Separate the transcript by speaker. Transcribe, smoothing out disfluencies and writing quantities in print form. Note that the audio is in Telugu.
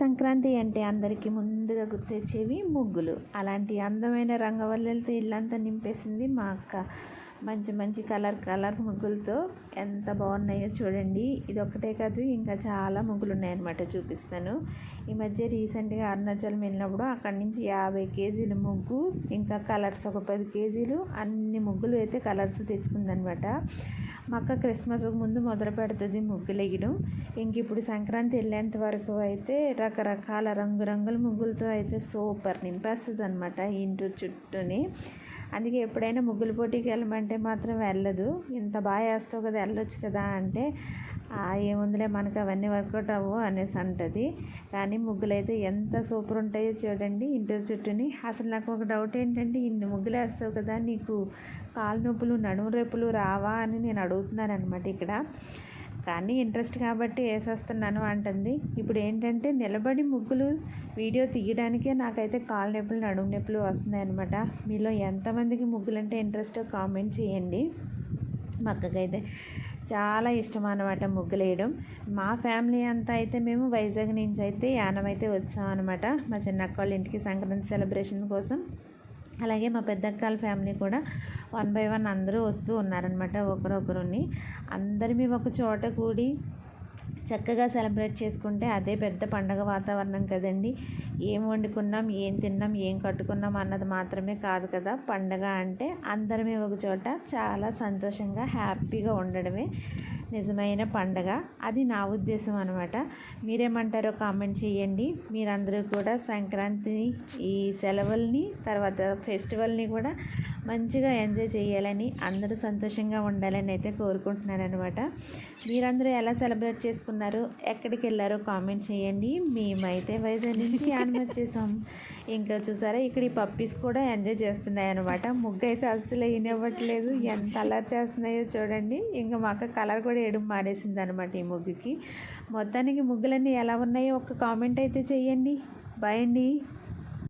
Speaker 1: సంక్రాంతి అంటే అందరికీ ముందుగా గుర్తొచ్చేవి ముగ్గులు. అలాంటి అందమైన రంగవల్లులతో ఇల్లంతా నింపేసింది మా అక్క. మంచి మంచి కలర్ ముగ్గులతో ఎంత బాగున్నాయో చూడండి. ఇదొక్కటే కాదు, ఇంకా చాలా ముగ్గులు ఉన్నాయన్నమాట, చూపిస్తాను. ఈ మధ్య రీసెంట్గా అరుణాచలం వెళ్ళినప్పుడు అక్కడి నుంచి 50 కేజీల ముగ్గు, ఇంకా కలర్స్ ఒక 10 కేజీలు, అన్ని ముగ్గులు అయితే కలర్స్ తెచ్చుకుందనమాట. మా అక్క క్రిస్మస్కి ముందు మొదలు పెడుతుంది ముగ్గులు వేయడం. ఇంక ఇప్పుడు సంక్రాంతి వెళ్ళేంత వరకు అయితే రకరకాల రంగురంగుల ముగ్గులతో అయితే సూపర్ నింపేస్తుంది అనమాట ఇంటి చుట్టూని. అందుకే ఎప్పుడైనా ముగ్గుల పోటీకి వెళ్ళమంటే మాత్రం వెళ్ళదు. ఇంత బాగా వేస్తావు కదా, వెళ్ళొచ్చు కదా అంటే ఏముందిలే మనకు అవన్నీ వర్కౌట్ అవ్వు అనేసి అంటుంది. కానీ ముగ్గులు అయితే ఎంత సూపర్ ఉంటాయో చూడండి ఇంటి చుట్టూని. అసలు నాకు ఒక డౌట్ ఏంటంటే, ఇన్ని ముగ్గులు వేస్తావు కదా, నీకు కాలు నొప్పులు నడుము రేపులు రావా అని నేను అడుగుతున్నాను అనమాట ఇక్కడ. కానీ ఇంట్రెస్ట్ కాబట్టి వేసేస్తున్నాను అంటుంది. ఇప్పుడు ఏంటంటే నిలబడి ముగ్గులు వీడియో తీయడానికే నాకైతే కాలు నొప్పులు నడుము నొప్పులు వస్తున్నాయి అనమాట. మీలో ఎంతమందికి ముగ్గులు అంటే ఇంట్రెస్టో కామెంట్ చేయండి. మా అక్కకైతే చాలా ఇష్టం అనమాట ముగ్గులు వేయడం. మా ఫ్యామిలీ అంతా అయితే మేము వైజాగ్ నుంచి అయితే యానం అయితే వచ్చాం అనమాట, మా చిన్నక్క వాళ్ళ ఇంటికి సంక్రాంతి సెలబ్రేషన్ కోసం. అలాగే మా పెద్దక్కల ఫ్యామిలీ కూడా 1 by 1 అందరూ వస్తూ ఉన్నారనమాట. ఒకరొకరుని అందరిమీ ఒక చోట కూడి చక్కగా సెలబ్రేట్ చేసుకుంటే అదే పెద్ద పండగ వాతావరణం కదండి. ఏం వండుకున్నాం, ఏం తిన్నాం, ఏం కట్టుకున్నాం అన్నది మాత్రమే కాదు కదా పండగ అంటే. అందరమే ఒక చోట చాలా సంతోషంగా హ్యాపీగా ఉండడమే నిజమైన పండగ. అది నా ఉద్దేశం అనమాట. మీరేమంటారో కామెంట్ చేయండి. మీరందరూ కూడా సంక్రాంతి ఈ సెలవుల్ని తర్వాత ఫెస్టివల్ని కూడా మంచిగా ఎంజాయ్ చేయాలని, అందరూ సంతోషంగా ఉండాలని అయితే కోరుకుంటున్నాను అనమాట. మీరందరూ ఎలా సెలబ్రేట్ చేసుకున్నారు, ఎక్కడికి వెళ్ళారో కామెంట్ చేయండి. మేమైతే వైజాగ్ నుంచి యానం వచ్చేసాం. ఇంకా చూసారా, ఇక్కడ ఈ పప్పీస్ కూడా ఎంజాయ్ చేస్తున్నాయి అనమాట. ముగ్గు అయితే అస్సలు వేయనివ్వట్లేదు, ఎంత అల్లరి చేస్తున్నాయో చూడండి. ఇంకా మాకు కలర్ కూడా వేయడం మానేసింది అనమాట ఈ ముగ్గుకి. మొత్తానికి ముగ్గులన్నీ ఎలా ఉన్నాయో ఒక కామెంట్ అయితే చేయండి. బాయ్ అండి.